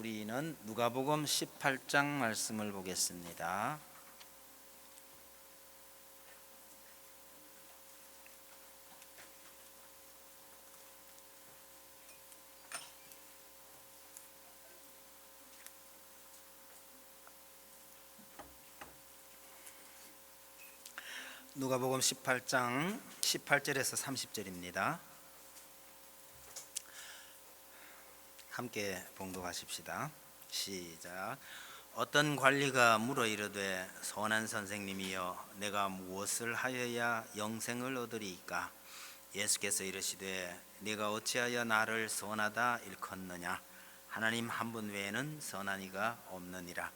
우리는 누가복음 18장 말씀을 보겠습니다. 누가복음 18장 18절에서 30절입니다. 함께 봉독하십시다. 시작. 어떤 관리가 물어 이르되 선한 선생님이여 내가 무엇을 하여야 영생을 얻으리이까? 예수께서 이르시되 네가 어찌하여 나를 선하다 일컫느냐? 하나님 한 분 외에는 선한 이가 없느니라.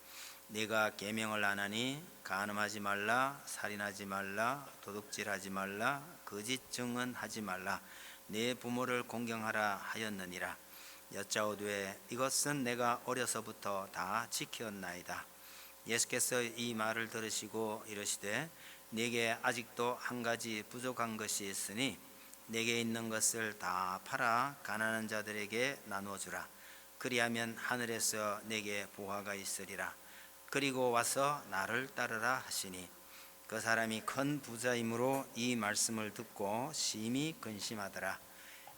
네가 계명을 안 하니 간음하지 말라, 살인하지 말라, 도둑질하지 말라, 거짓 증언하지 말라, 네 부모를 공경하라 하였느니라. 여짜오되 이것은 내가 어려서부터 다 지켰나이다. 예수께서 이 말을 들으시고 이르시되 네게 아직도 한 가지 부족한 것이 있으니 네게 있는 것을 다 팔아 가난한 자들에게 나누어 주라. 그리하면 하늘에서 네게 보화가 있으리라. 그리고 와서 나를 따르라 하시니 그 사람이 큰 부자이므로 이 말씀을 듣고 심히 근심하더라.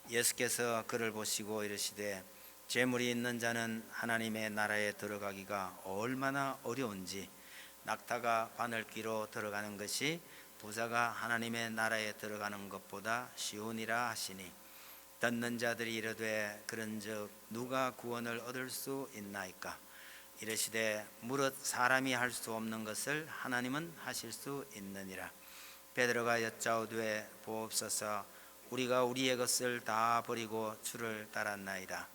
예수께서 그를 보시고 이르시되 재물이 있는 자는 하나님의 나라에 들어가기가 얼마나 어려운지 낙타가 바늘귀로 들어가는 것이 부자가 하나님의 나라에 들어가는 것보다 쉬우니라 하시니 듣는 자들이 이르되 그런즉 누가 구원을 얻을 수 있나이까? 이르시되 무릇 사람이 할 수 없는 것을 하나님은 하실 수 있느니라. 베드로가 여짜오되 보옵소서 우리가 우리의 것을 다 버리고 주를 따랐나이다.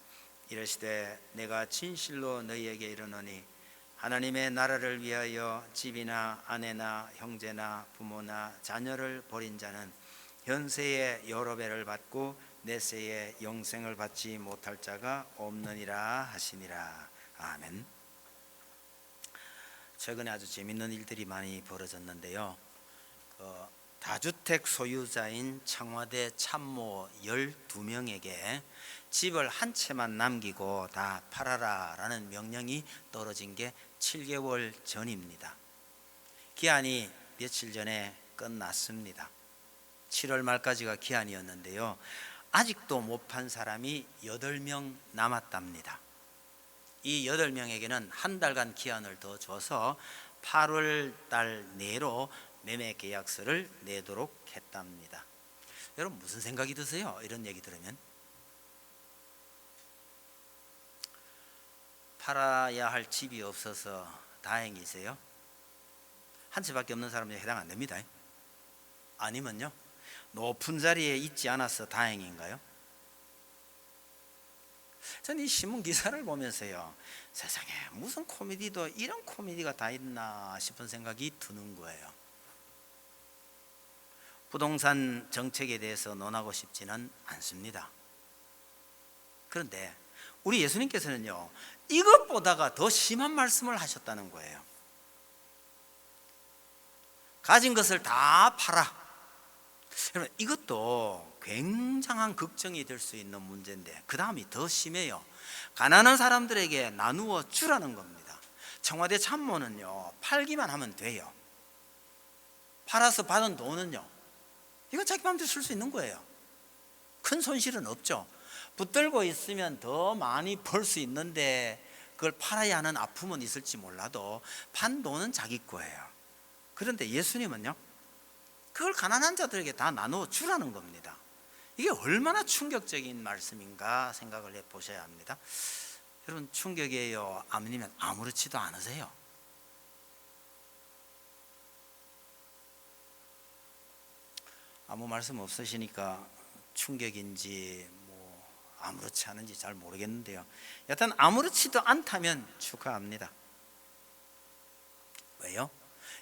이르시되 내가 진실로 너희에게 이르노니 하나님의 나라를 위하여 집이나 아내나 형제나 부모나 자녀를 버린 자는 현세에 여러 배를 받고 내세에 영생을 받지 못할 자가 없느니라 하시니라. 아멘. 최근에 아주 재밌는 일들이 많이 벌어졌는데요. 다주택 소유자인 청와대 참모 12명에게 집을 한 채만 남기고 다 팔아라 라는 명령이 떨어진 게 7개월 전입니다. 기한이 며칠 전에 끝났습니다. 7월 말까지가 기한이었는데요. 아직도 못 판 사람이 8명 남았답니다. 이 8명에게는 한 달간 기한을 더 줘서 8월 달 내로 매매 계약서를 내도록 했답니다. 여러분 무슨 생각이 드세요? 이런 얘기 들으면 팔아야 할 집이 없어서 다행이세요? 한 채밖에 없는 사람에게 해당 안 됩니다. 아니면요 높은 자리에 있지 않아서 다행인가요? 저는 이 신문 기사를 보면서요 세상에 무슨 코미디도 이런 코미디가 다 있나 싶은 생각이 드는 거예요. 부동산 정책에 대해서 논하고 싶지는 않습니다. 그런데 우리 예수님께서는요 이것보다가 더 심한 말씀을 하셨다는 거예요. 가진 것을 다 팔아. 여러분 이것도 굉장한 걱정이 될 수 있는 문제인데 그 다음이 더 심해요. 가난한 사람들에게 나누어 주라는 겁니다. 청와대 참모는요 팔기만 하면 돼요. 팔아서 받은 돈은요 이건 자기 마음대로 쓸 수 있는 거예요. 큰 손실은 없죠. 붙들고 있으면 더 많이 벌 수 있는데 그걸 팔아야 하는 아픔은 있을지 몰라도 판 돈은 자기 거예요. 그런데 예수님은요 그걸 가난한 자들에게 다 나누어 주라는 겁니다. 이게 얼마나 충격적인 말씀인가 생각을 해보셔야 합니다. 여러분 충격이에요? 아니면 아무렇지도 않으세요? 아무 말씀 없으시니까 충격인지 뭐 아무렇지 않은지 잘 모르겠는데요. 여튼 아무렇지도 않다면 축하합니다. 왜요?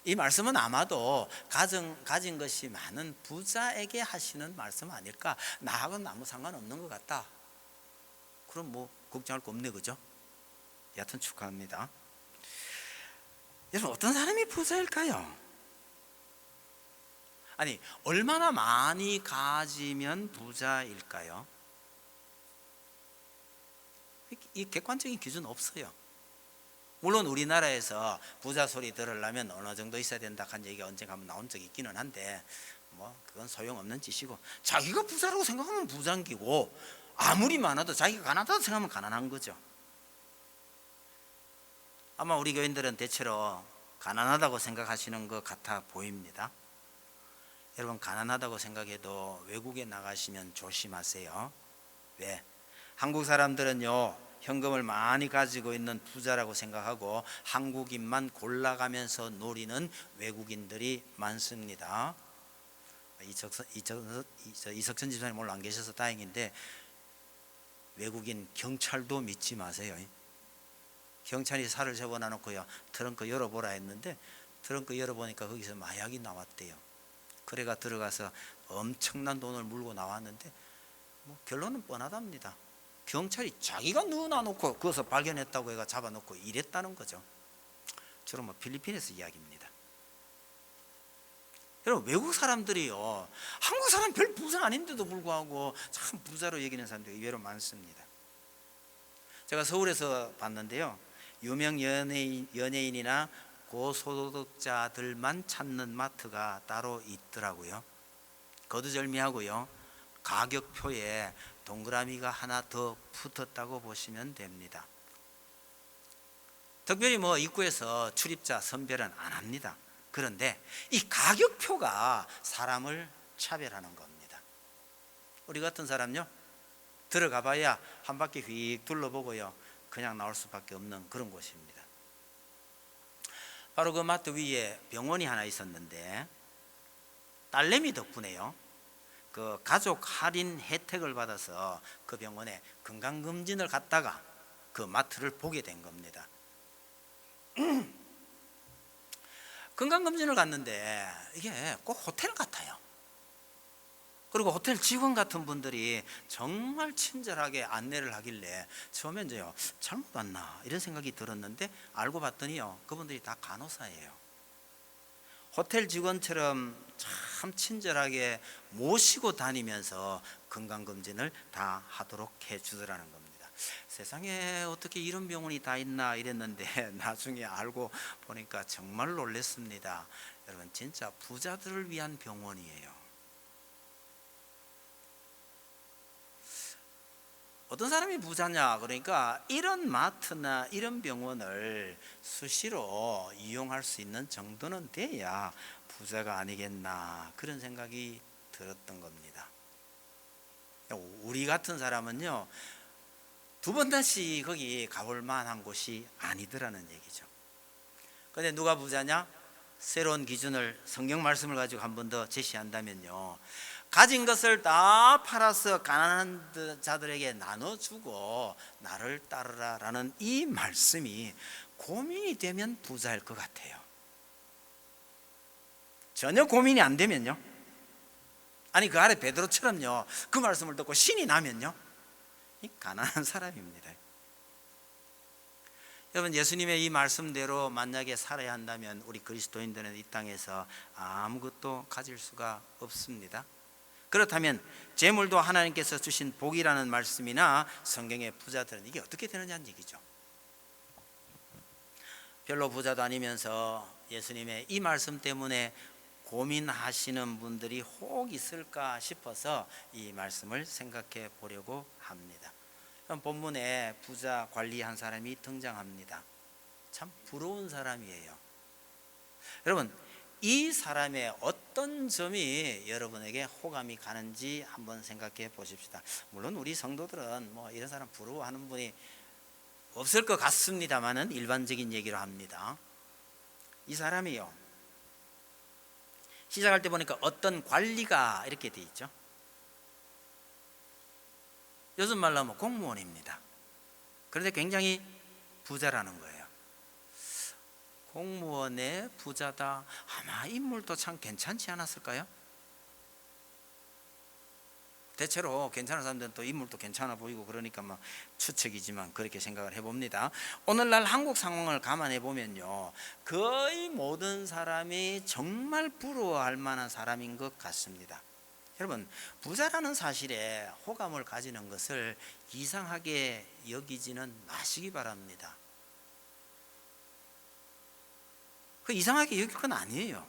이 말씀은 아마도 가진 것이 많은 부자에게 하시는 말씀 아닐까? 나하고는 아무 상관없는 것 같다. 그럼 뭐 걱정할 거 없네, 그죠? 여튼 축하합니다. 여러분 어떤 사람이 부자일까요? 아니 얼마나 많이 가지면 부자일까요? 이 객관적인 기준 없어요. 물론 우리나라에서 부자 소리 들으려면 어느 정도 있어야 된다 한 얘기가 언젠가 한번 나온 적이 있기는 한데 뭐 그건 소용없는 짓이고, 자기가 부자라고 생각하면 부자인 기고 아무리 많아도 자기가 가난하다고 생각하면 가난한 거죠. 아마 우리 교인들은 대체로 가난하다고 생각하시는 것 같아 보입니다. 여러분, 가난하다고 생각해도 외국에 나가시면 조심하세요. 왜? 한국 사람들은요, 현금을 많이 가지고 있는 부자라고 생각하고 한국인만 골라가면서 노리는 외국인들이 많습니다. 이석천 집사님 오늘 안 계셔서 다행인데, 외국인 경찰도 믿지 마세요. 경찰이 살을 접어놔놓고요, 트렁크 열어보라 했는데 트렁크 열어보니까 거기서 마약이 나왔대요. 그래가 들어가서 엄청난 돈을 물고 나왔는데 뭐 결론은 뻔하답니다. 경찰이 자기가 넣어놔놓고 그것을 발견했다고 해가 잡아놓고 이랬다는 거죠. 주로 뭐 필리핀에서 이야기입니다. 여러분, 외국 사람들이요, 한국 사람 별 부자 아닌데도 불구하고 참 부자로 여기는 사람들이 의외로 많습니다. 제가 서울에서 봤는데요, 유명 연예인이나 고소득자들만 찾는 마트가 따로 있더라고요. 거두절미하고요, 가격표에 동그라미가 하나 더 붙었다고 보시면 됩니다. 특별히 뭐 입구에서 출입자 선별은 안 합니다. 그런데 이 가격표가 사람을 차별하는 겁니다. 우리 같은 사람요, 들어가 봐야 한 바퀴 휙 둘러보고요, 그냥 나올 수밖에 없는 그런 곳입니다. 바로 그 마트 위에 병원이 하나 있었는데, 딸내미 덕분에요, 그 가족 할인 혜택을 받아서 그 병원에 건강검진을 갔다가 그 마트를 보게 된 겁니다. 건강검진을 갔는데 이게 꼭 호텔 같아요. 그리고 호텔 직원 같은 분들이 정말 친절하게 안내를 하길래 처음엔 잘못 왔나 이런 생각이 들었는데, 알고 봤더니요, 그분들이 다 간호사예요. 호텔 직원처럼 참 친절하게 모시고 다니면서 건강검진을 다 하도록 해주더라는 겁니다. 세상에 어떻게 이런 병원이 다 있나 이랬는데 나중에 알고 보니까 정말 놀랐습니다. 여러분, 진짜 부자들을 위한 병원이에요. 어떤 사람이 부자냐? 그러니까 이런 마트나 이런 병원을 수시로 이용할 수 있는 정도는 돼야 부자가 아니겠나, 그런 생각이 들었던 겁니다. 우리 같은 사람은요, 두 번 다시 거기 가볼 만한 곳이 아니더라는 얘기죠. 그런데 누가 부자냐? 새로운 기준을, 성경 말씀을 가지고 한 번 더 제시한다면요, 가진 것을 다 팔아서 가난한 자들에게 나눠주고 나를 따르라 라는 이 말씀이 고민이 되면 부자일 것 같아요. 전혀 고민이 안 되면요, 아니 그 아래 베드로처럼요, 그 말씀을 듣고 신이 나면요, 이 가난한 사람입니다. 여러분, 예수님의 이 말씀대로 만약에 살아야 한다면 우리 그리스도인들은 이 땅에서 아무것도 가질 수가 없습니다. 그렇다면 재물도 하나님께서 주신 복이라는 말씀이나 성경의 부자들은 이게 어떻게 되느냐는 얘기죠. 별로 부자도 아니면서 예수님의 이 말씀 때문에 고민하시는 분들이 혹 있을까 싶어서 이 말씀을 생각해 보려고 합니다. 본문에 부자 관리한 사람이 등장합니다. 참 부러운 사람이에요. 여러분, 이 사람의 어떤 점이 여러분에게 호감이 가는지 한번 생각해 보십시다. 물론 우리 성도들은 뭐 이런 사람 부러워하는 분이 없을 것 같습니다만은 일반적인 얘기로 합니다. 이 사람이요, 시작할 때 보니까 어떤 관리가 이렇게 돼 있죠. 요즘 말로 하면 공무원입니다. 그런데 굉장히 부자라는 거예요. 공무원의 부자다. 아마 인물도 참 괜찮지 않았을까요? 대체로 괜찮은 사람들은 또 인물도 괜찮아 보이고 그러니까 막 추측이지만 그렇게 생각을 해봅니다. 오늘날 한국 상황을 감안해 보면요, 거의 모든 사람이 정말 부러워할 만한 사람인 것 같습니다. 여러분, 부자라는 사실에 호감을 가지는 것을 이상하게 여기지는 마시기 바랍니다. 그 이상하게 여길 건 아니에요.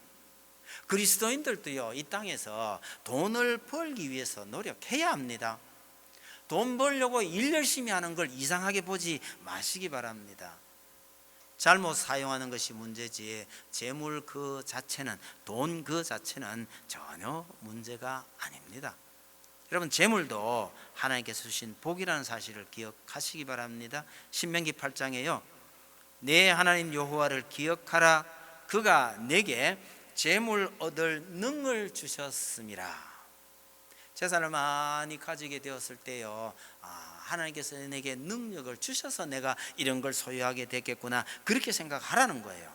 그리스도인들도요, 이 땅에서 돈을 벌기 위해서 노력해야 합니다. 돈 벌려고 일 열심히 하는 걸 이상하게 보지 마시기 바랍니다. 잘못 사용하는 것이 문제지 재물 그 자체는, 돈 그 자체는 전혀 문제가 아닙니다. 여러분, 재물도 하나님께서 주신 복이라는 사실을 기억하시기 바랍니다. 신명기 8장에요, 내 하나님 여호와를 기억하라. 그가 내게 재물 얻을 능을 주셨음이라. 재산을 많이 가지게 되었을 때요, 하나님께서 내게 능력을 주셔서 내가 이런 걸 소유하게 됐겠구나, 그렇게 생각하라는 거예요.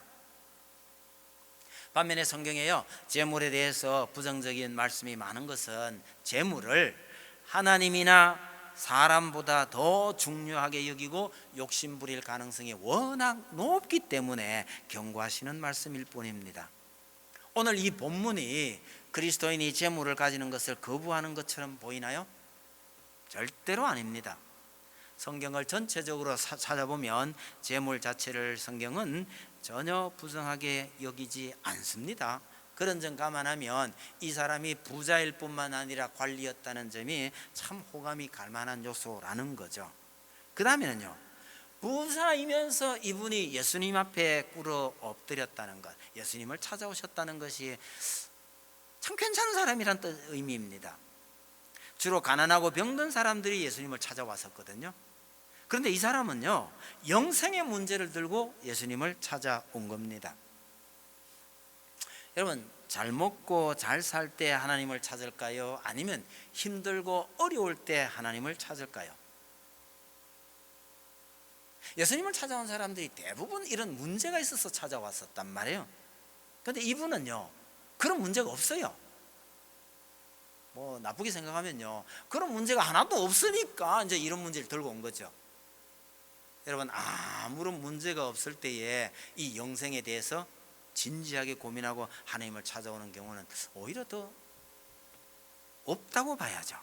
반면에 성경에요, 재물에 대해서 부정적인 말씀이 많은 것은 재물을 하나님이나 사람보다 더 중요하게 여기고 욕심 부릴 가능성이 워낙 높기 때문에 경고하시는 말씀일 뿐입니다. 오늘 이 본문이 그리스도인이 재물을 가지는 것을 거부하는 것처럼 보이나요? 절대로 아닙니다. 성경을 전체적으로 찾아보면 재물 자체를 성경은 전혀 부정하게 여기지 않습니다. 그런 점 감안하면 이 사람이 부자일 뿐만 아니라 관리였다는 점이 참 호감이 갈 만한 요소라는 거죠. 그 다음에는요, 부자이면서 이분이 예수님 앞에 꿇어 엎드렸다는 것, 예수님을 찾아오셨다는 것이 참 괜찮은 사람이란 의미입니다. 주로 가난하고 병든 사람들이 예수님을 찾아왔었거든요. 그런데 이 사람은요, 영생의 문제를 들고 예수님을 찾아온 겁니다. 여러분, 잘 먹고 잘 살 때 하나님을 찾을까요? 아니면 힘들고 어려울 때 하나님을 찾을까요? 예수님을 찾아온 사람들이 대부분 이런 문제가 있어서 찾아왔었단 말이에요. 그런데 이분은요, 그런 문제가 없어요. 뭐 나쁘게 생각하면요, 그런 문제가 하나도 없으니까 이제 이런 문제를 들고 온 거죠. 여러분, 아무런 문제가 없을 때에 이 영생에 대해서 진지하게 고민하고 하나님을 찾아오는 경우는 오히려 더 없다고 봐야죠.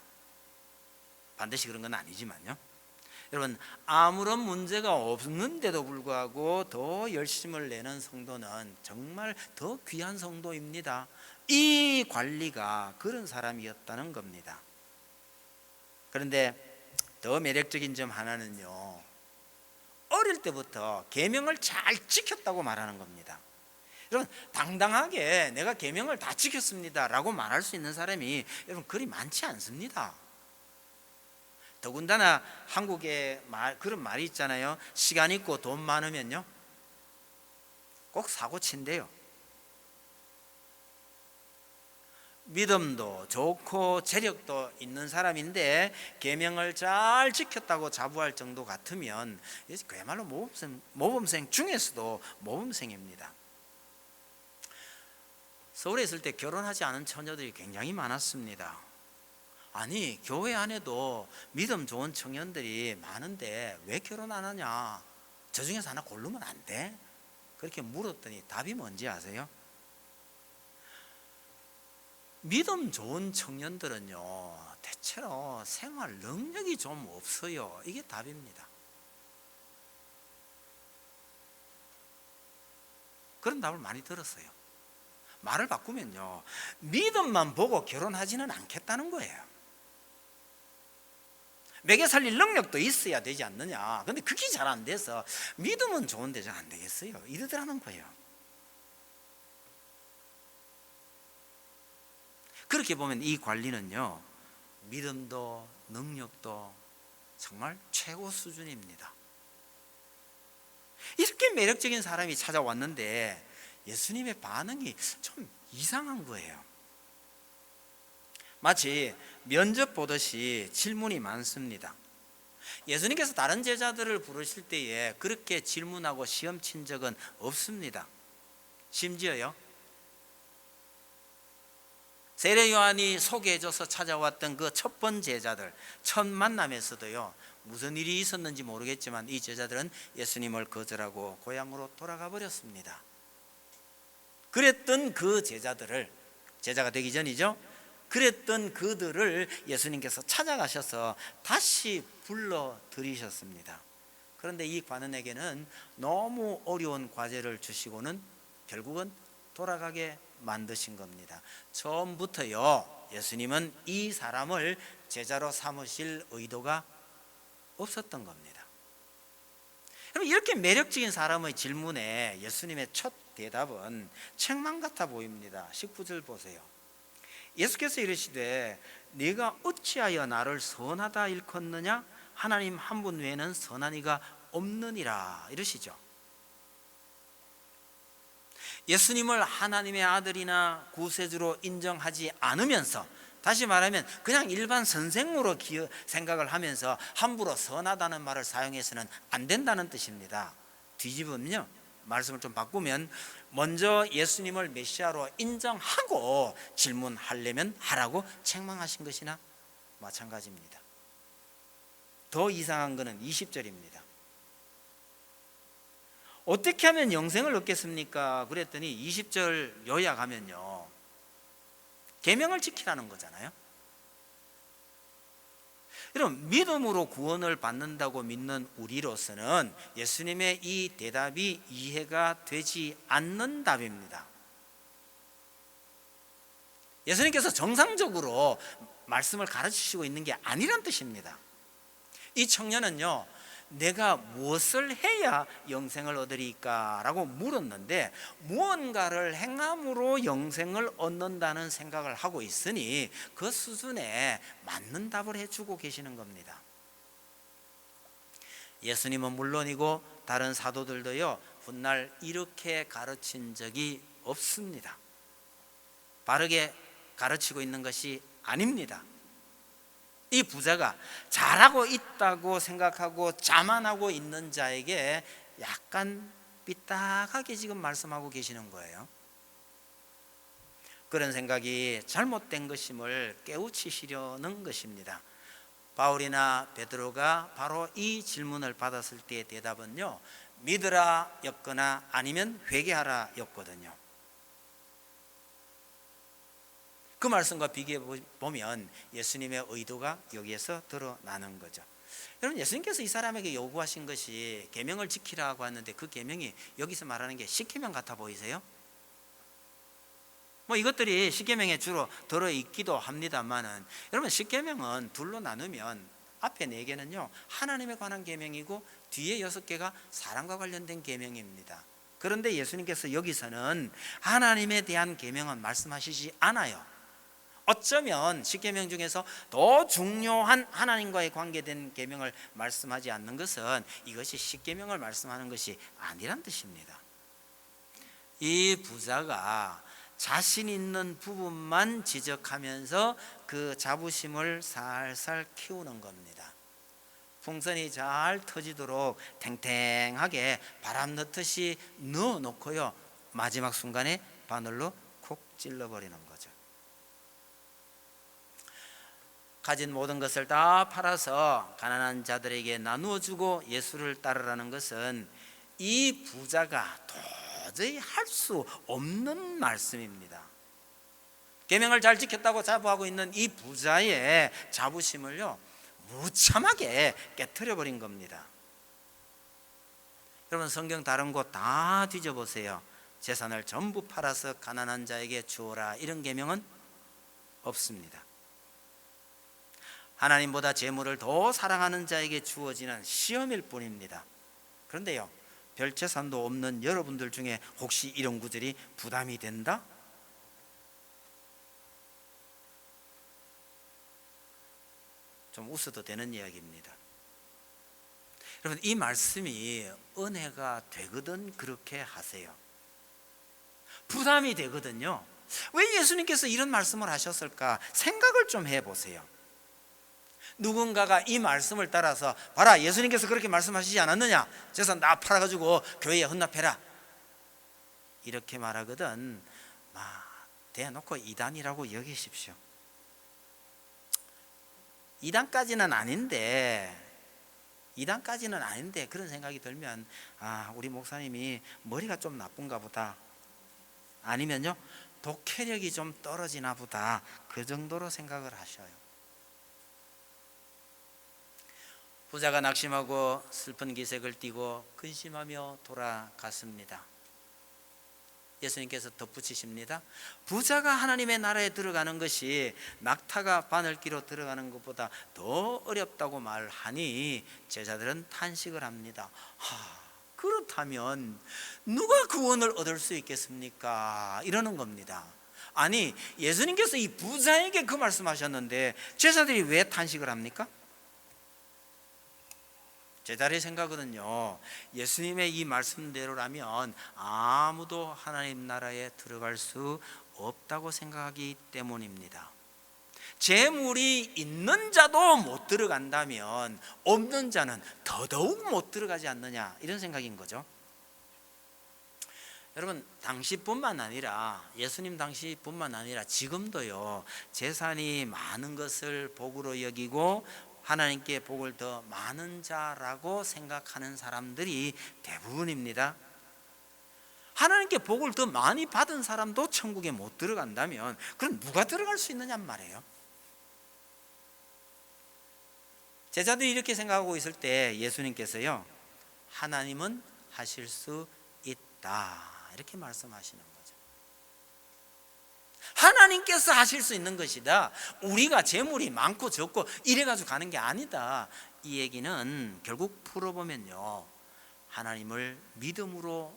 반드시 그런 건 아니지만요. 여러분, 아무런 문제가 없는데도 불구하고 더 열심을 내는 성도는 정말 더 귀한 성도입니다. 이 관리가 그런 사람이었다는 겁니다. 그런데 더 매력적인 점 하나는요, 어릴 때부터 계명을 잘 지켰다고 말하는 겁니다. 여러분, 당당하게 내가 계명을 다 지켰습니다 라고 말할 수 있는 사람이 여러분 그리 많지 않습니다. 더군다나 한국에 그런 말이 있잖아요. 시간 있고 돈 많으면요 꼭 사고 친대요. 믿음도 좋고 재력도 있는 사람인데 계명을 잘 지켰다고 자부할 정도 같으면 그야말로 모범생 중에서도 모범생입니다. 서울에 있을 때 결혼하지 않은 처녀들이 굉장히 많았습니다. 아니, 교회 안에도 믿음 좋은 청년들이 많은데 왜 결혼 안 하냐, 저 중에서 하나 고르면 안 돼? 그렇게 물었더니 답이 뭔지 아세요? 믿음 좋은 청년들은요 대체로 생활 능력이 좀 없어요. 이게 답입니다. 그런 답을 많이 들었어요. 말을 바꾸면요, 믿음만 보고 결혼하지는 않겠다는 거예요. 먹여 살릴 능력도 있어야 되지 않느냐. 근데 그게 잘 안 돼서 믿음은 좋은데 잘 안 되겠어요, 이러들 하는 거예요. 그렇게 보면 이 관리는요, 믿음도 능력도 정말 최고 수준입니다. 이렇게 매력적인 사람이 찾아왔는데 예수님의 반응이 좀 이상한 거예요. 마치 면접 보듯이 질문이 많습니다. 예수님께서 다른 제자들을 부르실 때에 그렇게 질문하고 시험 친 적은 없습니다. 심지어요, 세례 요한이 소개해줘서 찾아왔던 그 첫 번째 제자들, 첫 만남에서도요 무슨 일이 있었는지 모르겠지만 이 제자들은 예수님을 거절하고 고향으로 돌아가 버렸습니다. 그랬던 그 제자들을, 제자가 되기 전이죠, 그랬던 그들을 예수님께서 찾아가셔서 다시 불러들이셨습니다. 그런데 이 관원에게는 너무 어려운 과제를 주시고는 결국은 돌아가게 만드신 겁니다. 처음부터요, 예수님은 이 사람을 제자로 삼으실 의도가 없었던 겁니다. 여러분, 이렇게 매력적인 사람의 질문에 예수님의 첫 대답은 책망 같아 보입니다. 19절 보세요. 예수께서 이르시되 네가 어찌하여 나를 선하다 일컫느냐? 하나님 한 분 외에는 선한 이가 없느니라 이러시죠. 예수님을 하나님의 아들이나 구세주로 인정하지 않으면서, 다시 말하면 그냥 일반 선생으로 생각을 하면서 함부로 선하다는 말을 사용해서는 안 된다는 뜻입니다. 뒤집으면요, 말씀을 좀 바꾸면 먼저 예수님을 메시아로 인정하고 질문하려면 하라고 책망하신 것이나 마찬가지입니다. 더 이상한 것은 20절입니다. 어떻게 하면 영생을 얻겠습니까? 그랬더니 20절 요약하면요, 계명을 지키라는 거잖아요. 여러분, 믿음으로 구원을 받는다고 믿는 우리로서는 예수님의 이 대답이 이해가 되지 않는 답입니다. 예수님께서 정상적으로 말씀을 가르치시고 있는 게 아니란 뜻입니다. 이 청년은요, 내가 무엇을 해야 영생을 얻으리까? 라고 물었는데 무언가를 행함으로 영생을 얻는다는 생각을 하고 있으니 그 수준에 맞는 답을 해주고 계시는 겁니다. 예수님은 물론이고 다른 사도들도요, 훗날 이렇게 가르친 적이 없습니다. 바르게 가르치고 있는 것이 아닙니다. 이 부자가 잘하고 있다고 생각하고 자만하고 있는 자에게 약간 삐딱하게 지금 말씀하고 계시는 거예요. 그런 생각이 잘못된 것임을 깨우치시려는 것입니다. 바울이나 베드로가 바로 이 질문을 받았을 때의 대답은요, 믿으라 였거나 아니면 회개하라 였거든요. 그 말씀과 비교해 보면 예수님의 의도가 여기에서 드러나는 거죠. 여러분, 예수님께서 이 사람에게 요구하신 것이 계명을 지키라고 하는데 그 계명이 여기서 말하는 게 십계명 같아 보이세요? 이것들이 십계명에 주로 들어있기도 합니다만은, 여러분, 십계명은 둘로 나누면 앞에 4개는요 하나님에 관한 계명이고 뒤에 6개가 사람과 관련된 계명입니다. 그런데 예수님께서 여기서는 하나님에 대한 계명은 말씀하시지 않아요. 어쩌면 십계명 중에서 더 중요한 하나님과의 관계된 계명을 말씀하지 않는 것은 이것이 십계명을 말씀하는 것이 아니란 뜻입니다. 이 부자가 자신 있는 부분만 지적하면서 그 자부심을 살살 키우는 겁니다. 풍선이 잘 터지도록 탱탱하게 바람 넣듯이 넣어놓고요, 마지막 순간에 바늘로 콕 찔러버리는 거죠. 가진 모든 것을 다 팔아서 가난한 자들에게 나누어 주고 예수를 따르라는 것은 이 부자가 도저히 할 수 없는 말씀입니다. 계명을 잘 지켰다고 자부하고 있는 이 부자의 자부심을요 무참하게 깨트려 버린 겁니다. 여러분, 성경 다른 곳 다 뒤져보세요. 재산을 전부 팔아서 가난한 자에게 주어라, 이런 계명은 없습니다. 하나님보다 재물을 더 사랑하는 자에게 주어지는 시험일 뿐입니다. 그런데요, 별 재산도 없는 여러분들 중에 혹시 이런 구절이 부담이 된다? 좀 웃어도 되는 이야기입니다. 여러분, 이 말씀이 은혜가 되거든 그렇게 하세요. 부담이 되거든요. 왜 예수님께서 이런 말씀을 하셨을까 생각을 좀 해보세요. 누군가가 이 말씀을 따라서 봐라, 예수님께서 그렇게 말씀하시지 않았느냐, 재산 다 팔아가지고 교회에 헌납해라, 이렇게 말하거든 대놓고 이단이라고 여기십시오. 이단까지는 아닌데 그런 생각이 들면 우리 목사님이 머리가 좀 나쁜가 보다, 아니면요 독해력이 좀 떨어지나 보다, 그 정도로 생각을 하셔요. 부자가 낙심하고 슬픈 기색을 띠고 근심하며 돌아갔습니다. 예수님께서 덧붙이십니다. 부자가 하나님의 나라에 들어가는 것이 낙타가 바늘기로 들어가는 것보다 더 어렵다고 말하니 제자들은 탄식을 합니다. 그렇다면 누가 구원을 얻을 수 있겠습니까? 이러는 겁니다. 아니, 예수님께서 이 부자에게 그 말씀하셨는데 제자들이 왜 탄식을 합니까? 제자들의 생각은요, 예수님의 이 말씀대로라면 아무도 하나님 나라에 들어갈 수 없다고 생각하기 때문입니다. 재물이 있는 자도 못 들어간다면 없는 자는 더더욱 못 들어가지 않느냐, 이런 생각인 거죠. 여러분, 당시뿐만 아니라, 예수님 당시뿐만 아니라 지금도요, 재산이 많은 것을 복으로 여기고 하나님께 복을 더 많은 자라고 생각하는 사람들이 대부분입니다. 하나님께 복을 더 많이 받은 사람도 천국에 못 들어간다면 그럼 누가 들어갈 수 있느냐 말이에요. 제자들이 이렇게 생각하고 있을 때 예수님께서요, 하나님은 하실 수 있다, 이렇게 말씀하시는 거죠. 하나님께서 하실 수 있는 것이다. 우리가 재물이 많고 적고 이래가지고 가는 게 아니다. 이 얘기는 결국 풀어보면요, 하나님을 믿음으로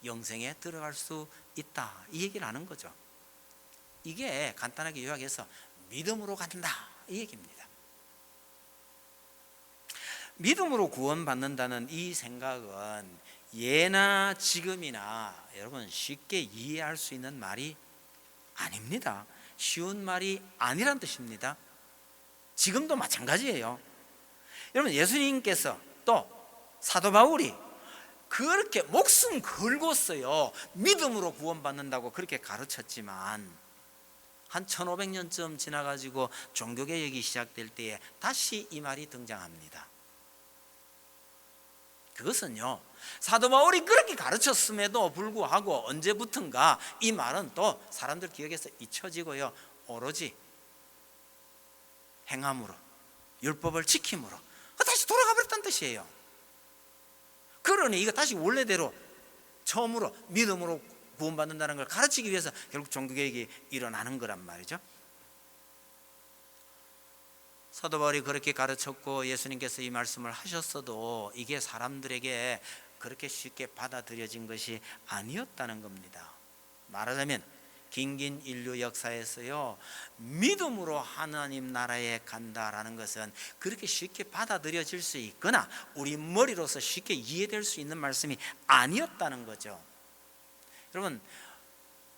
영생에 들어갈 수 있다, 이 얘기를 하는 거죠. 이게 간단하게 요약해서 믿음으로 간다, 이 얘기입니다. 믿음으로 구원받는다는 이 생각은 예나 지금이나 여러분 쉽게 이해할 수 있는 말이 아닙니다. 쉬운 말이 아니란 뜻입니다. 지금도 마찬가지예요. 여러분, 예수님께서 또 사도 바울이 그렇게 목숨 걸고서요, 믿음으로 구원받는다고 그렇게 가르쳤지만 한 1500년쯤 지나가지고 종교개혁이 시작될 때에 다시 이 말이 등장합니다. 그것은요, 사도 바울이 그렇게 가르쳤음에도 불구하고 언제부턴가 이 말은 또 사람들 기억에서 잊혀지고요, 오로지 행함으로, 율법을 지킴으로 다시 돌아가 버렸다는 뜻이에요. 그러니 이거 다시 원래대로 처음으로 믿음으로 구원받는다는 걸 가르치기 위해서 결국 종교개혁이 일어나는 거란 말이죠. 사도 바울이 그렇게 가르쳤고 예수님께서 이 말씀을 하셨어도 이게 사람들에게 그렇게 쉽게 받아들여진 것이 아니었다는 겁니다. 말하자면 긴긴 인류 역사에서요, 믿음으로 하나님 나라에 간다라는 것은 그렇게 쉽게 받아들여질 수 있거나 우리 머리로서 쉽게 이해될 수 있는 말씀이 아니었다는 거죠. 여러분,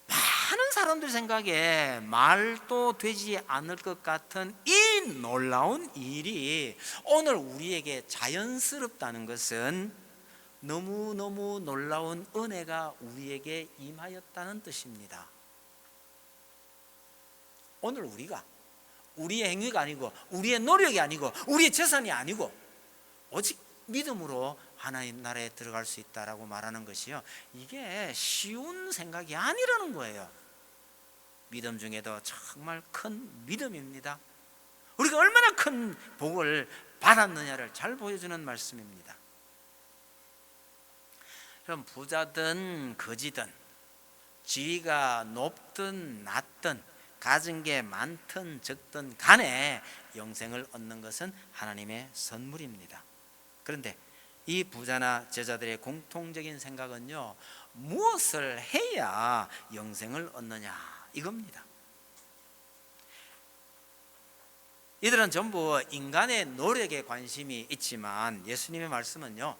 많은 사람들 생각에 말도 되지 않을 것 같은 이 놀라운 일이 오늘 우리에게 자연스럽다는 것은 너무너무 놀라운 은혜가 우리에게 임하였다는 뜻입니다. 오늘 우리가 우리의 행위가 아니고 우리의 노력이 아니고 우리의 재산이 아니고 오직 믿음으로 하나님 나라에 들어갈 수 있다라고 말하는 것이요, 이게 쉬운 생각이 아니라는 거예요. 믿음 중에도 정말 큰 믿음입니다. 우리가 얼마나 큰 복을 받았느냐를 잘 보여주는 말씀입니다. 그럼 부자든 거지든 지위가 높든 낮든 가진 게 많든 적든 간에 영생을 얻는 것은 하나님의 선물입니다. 그런데 이 부자나 제자들의 공통적인 생각은요, 무엇을 해야 영생을 얻느냐, 이겁니다. 이들은 전부 인간의 노력에 관심이 있지만 예수님의 말씀은요,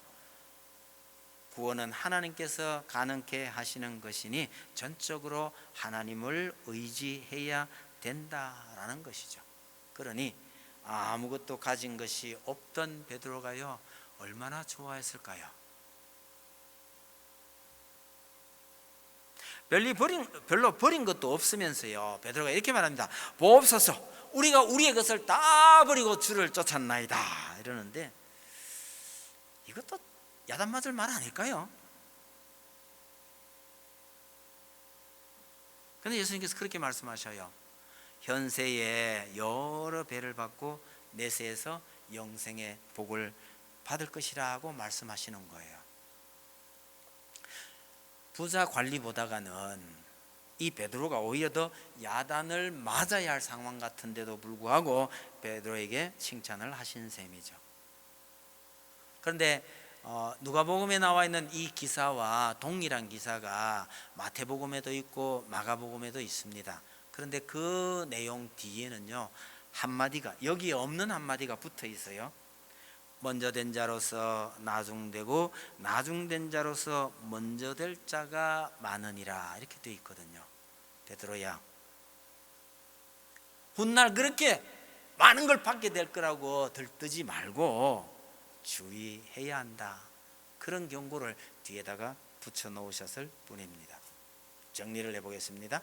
구원은 하나님께서 가능케 하시는 것이니 전적으로 하나님을 의지해야 된다라는 것이죠. 그러니 아무것도 가진 것이 없던 베드로가요, 얼마나 좋아했을까요? 별로 버린 것도 없으면서요, 베드로가 이렇게 말합니다. 보옵소서, 우리가 우리의 것을 다 버리고 주를 쫓았나이다, 이러는데 이것도 야단 맞을 말 아닐까요? 그런데 예수님께서 그렇게 말씀하셔요. 현세에 여러 배를 받고 내세에서 영생의 복을 받을 것이라고 말씀하시는 거예요. 부자 관리보다가는 이 베드로가 오히려 더 야단을 맞아야 할 상황 같은데도 불구하고 베드로에게 칭찬을 하신 셈이죠. 그런데 누가복음에 나와 있는 이 기사와 동일한 기사가 마태복음에도 있고 마가복음에도 있습니다. 그런데 그 내용 뒤에는요, 한마디가, 여기에 없는 한마디가 붙어 있어요. 먼저 된 자로서 나중되고 나중된 자로서 먼저 될 자가 많으니라, 이렇게 되어 있거든요. 베드로야, 훗날 그렇게 많은 걸 받게 될 거라고 들뜨지 말고 주의해야 한다, 그런 경고를 뒤에다가 붙여 놓으셨을 뿐입니다. 정리를 해보겠습니다.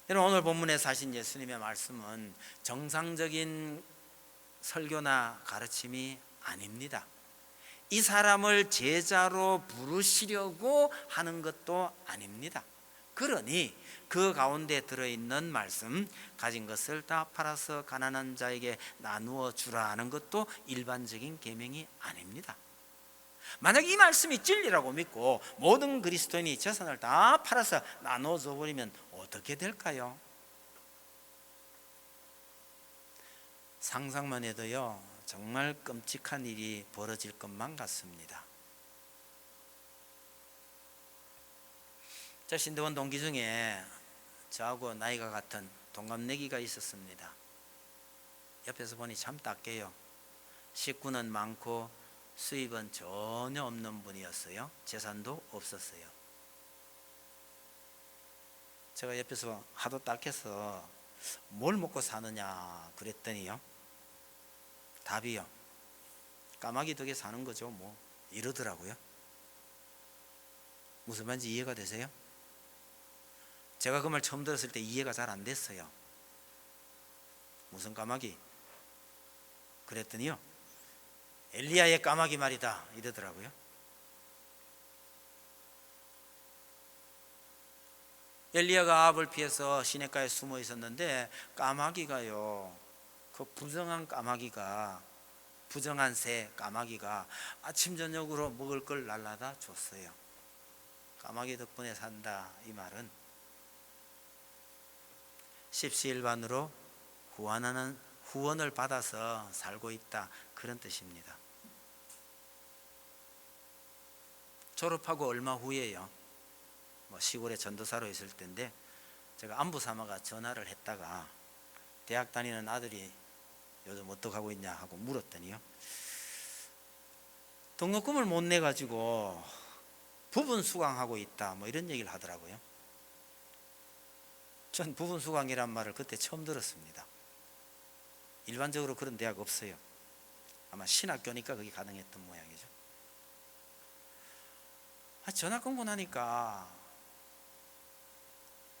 여러분, 오늘 본문에서 하신 예수님의 말씀은 정상적인 설교나 가르침이 아닙니다. 이 사람을 제자로 부르시려고 하는 것도 아닙니다. 그러니 그 가운데 들어있는 말씀, 가진 것을 다 팔아서 가난한 자에게 나누어 주라 하는 것도 일반적인 계명이 아닙니다. 만약 이 말씀이 진리라고 믿고 모든 그리스도인이 재산을 다 팔아서 나누어 줘버리면 어떻게 될까요? 상상만 해도요, 정말 끔찍한 일이 벌어질 것만 같습니다. 저 신대원 동기 중에 저하고 나이가 같은 동갑내기가 있었습니다. 옆에서 보니 참 딱해요. 식구는 많고 수입은 전혀 없는 분이었어요. 재산도 없었어요. 제가 옆에서 하도 딱해서 뭘 먹고 사느냐 그랬더니요, 답이요, 까마귀 덕에 사는 거죠 뭐, 이러더라고요. 무슨 말인지 이해가 되세요? 제가 그 말 처음 들었을 때 이해가 잘 안 됐어요. 무슨 까마귀? 그랬더니요, 엘리야의 까마귀 말이다, 이러더라고요. 엘리야가 아합을 피해서 시냇가에 숨어 있었는데 까마귀가요, 그 부정한 까마귀가, 부정한 새 까마귀가 아침 저녁으로 먹을 걸 날라다 줬어요. 까마귀 덕분에 산다, 이 말은 십시일반으로 후원을 받아서 살고 있다, 그런 뜻입니다. 졸업하고 얼마 후에요, 시골에 전도사로 있을 때인데 제가 안부삼아가 전화를 했다가 대학 다니는 아들이 요즘 어떡하고 있냐 하고 물었더니요, 등록금을 못 내가지고 부분 수강하고 있다, 이런 얘기를 하더라고요. 전 부분 수강이란 말을 그때 처음 들었습니다. 일반적으로 그런 대학 없어요. 아마 신학교니까 그게 가능했던 모양이죠. 전화 끊고 나니까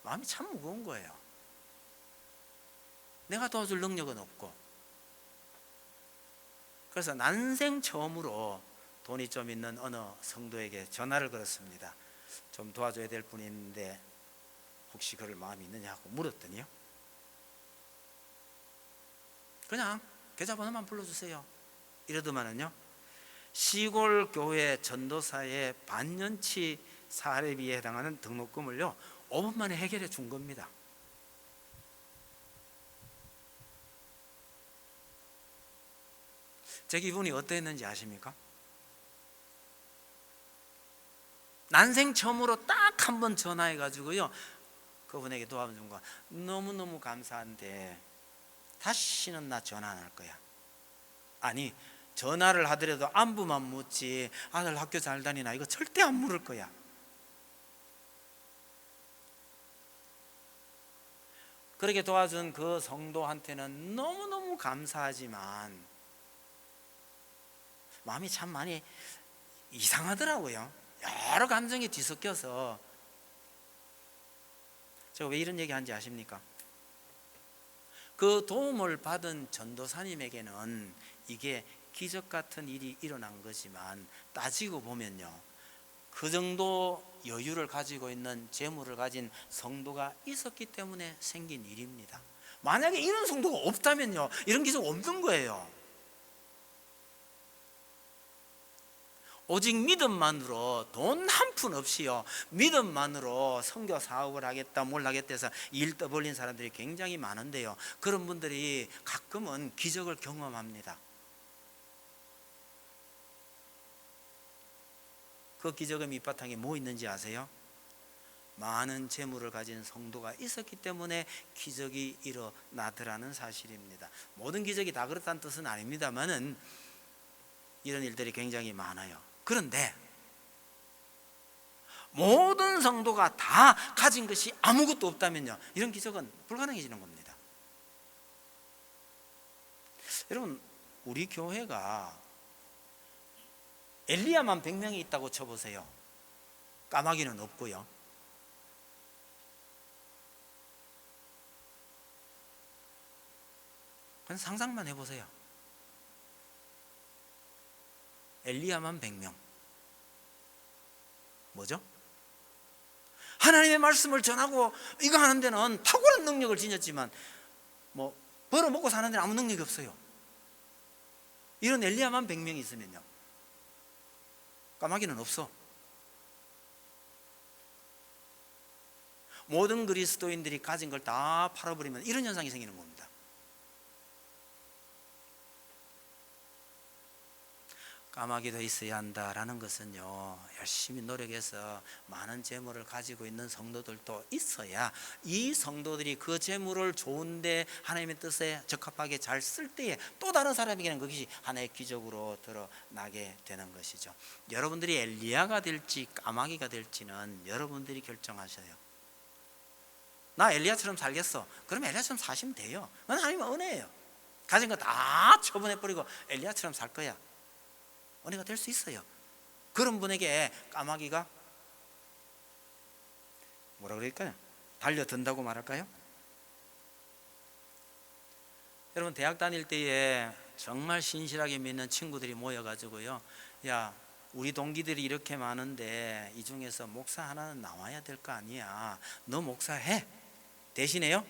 마음이 참 무거운 거예요. 내가 도와줄 능력은 없고. 그래서 난생 처음으로 돈이 좀 있는 어느 성도에게 전화를 걸었습니다. 좀 도와줘야 될 분이 있는데 혹시 그럴 마음이 있느냐 하고 물었더니요, 그냥 계좌번호만 불러주세요, 이러더만은요, 시골 교회 전도사의 반년치 사례비에 해당하는 등록금을요 5분 만에 해결해 준 겁니다. 제 기분이 어떠했는지 아십니까? 난생 처음으로 딱 한 번 전화해 가지고요, 그분에게 도와준 거 너무너무 감사한데 다시는 나 전화 안 할 거야. 아니, 전화를 하더라도 안부만 묻지 아들 학교 잘 다니나 이거 절대 안 물을 거야. 그렇게 도와준 그 성도한테는 너무너무 감사하지만 마음이 참 많이 이상하더라고요. 여러 감정이 뒤섞여서. 제가 왜 이런 얘기 하는지 아십니까? 그 도움을 받은 전도사님에게는 이게 기적 같은 일이 일어난 거지만 따지고 보면요, 그 정도 여유를 가지고 있는 재물을 가진 성도가 있었기 때문에 생긴 일입니다. 만약에 이런 성도가 없다면요, 이런 기적 없는 거예요. 오직 믿음만으로, 돈 한 푼 없이요, 믿음만으로 선교 사업을 하겠다 뭘 하겠다 해서 일 떠벌린 사람들이 굉장히 많은데요, 그런 분들이 가끔은 기적을 경험합니다. 그 기적의 밑바탕에 뭐 있는지 아세요? 많은 재물을 가진 성도가 있었기 때문에 기적이 일어나더라는 사실입니다. 모든 기적이 다 그렇다는 뜻은 아닙니다만은 이런 일들이 굉장히 많아요. 그런데 모든 성도가 다 가진 것이 아무것도 없다면요, 이런 기적은 불가능해지는 겁니다. 여러분, 우리 교회가 엘리야만 100명이 있다고 쳐보세요. 까마귀는 없고요. 그냥 상상만 해보세요. 엘리야만 100명. 뭐죠? 하나님의 말씀을 전하고 이거 하는 데는 탁월한 능력을 지녔지만 뭐 벌어먹고 사는 데는 아무 능력이 없어요. 이런 엘리야만 100명이 있으면요, 까마귀는 없어. 모든 그리스도인들이 가진 걸 다 팔아버리면 이런 현상이 생기는 겁니다. 까마귀도 있어야 한다라는 것은요, 열심히 노력해서 많은 재물을 가지고 있는 성도들도 있어야 이 성도들이 그 재물을 좋은데 하나님의 뜻에 적합하게 잘 쓸 때에 또 다른 사람에게는 그것이 하나의 기적으로 드러나게 되는 것이죠. 여러분들이 엘리야가 될지 까마귀가 될지는 여러분들이 결정하셔요. 나 엘리야처럼 살겠어. 그럼 엘리야처럼 사시면 돼요. 그건 하나님의 은혜예요. 가진 거 다 처분해버리고 엘리야처럼 살 거야. 은혜가 될 수 있어요. 그런 분에게 까마귀가 뭐라 그럴까요? 달려든다고 말할까요? 여러분, 대학 다닐 때에 정말 신실하게 믿는 친구들이 모여가지고요, 야, 우리 동기들이 이렇게 많은데 이 중에서 목사 하나는 나와야 될 거 아니야. 너 목사해. 대신에요,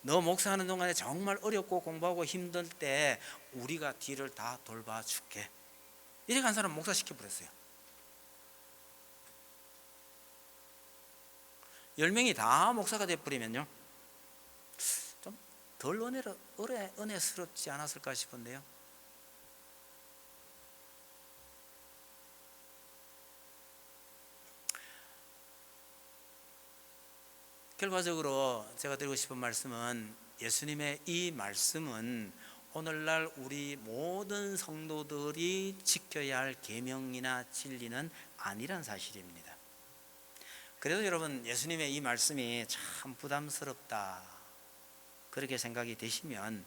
너 목사하는 동안에 정말 어렵고 공부하고 힘들 때 우리가 뒤를 다 돌봐줄게. 이렇게 한 사람 목사 시켜버렸어요. 10명이 다 목사가 돼버리면요, 좀 덜 은혜스럽지 않았을까 싶은데요. 결과적으로 제가 드리고 싶은 말씀은, 예수님의 이 말씀은 오늘날 우리 모든 성도들이 지켜야 할 계명이나 진리는 아니란 사실입니다. 그래도 여러분, 예수님의 이 말씀이 참 부담스럽다 그렇게 생각이 되시면,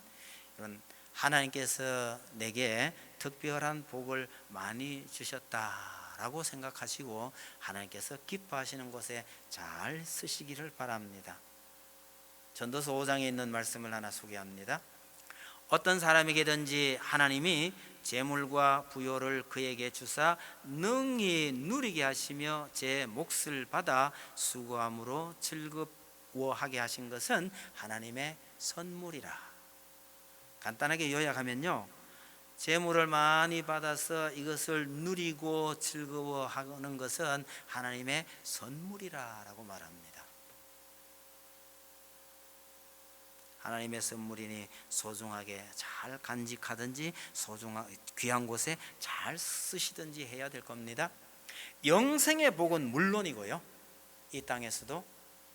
여러분, 하나님께서 내게 특별한 복을 많이 주셨다라고 생각하시고 하나님께서 기뻐하시는 곳에 잘 쓰시기를 바랍니다. 전도서 5장에 있는 말씀을 하나 소개합니다. 어떤 사람에게든지 하나님이 재물과 부요를 그에게 주사 능히 누리게 하시며 제 몫을 받아 수고함으로 즐거워하게 하신 것은 하나님의 선물이라. 간단하게 요약하면요, 재물을 많이 받아서 이것을 누리고 즐거워하는 것은 하나님의 선물이라고 말합니다. 하나님의 선물이니 소중하게 잘 간직하든지 귀한 곳에 잘 쓰시든지 해야 될 겁니다. 영생의 복은 물론이고요, 이 땅에서도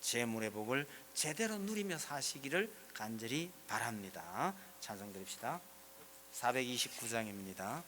재물의 복을 제대로 누리며 사시기를 간절히 바랍니다. 찬송 드립시다. 429장입니다.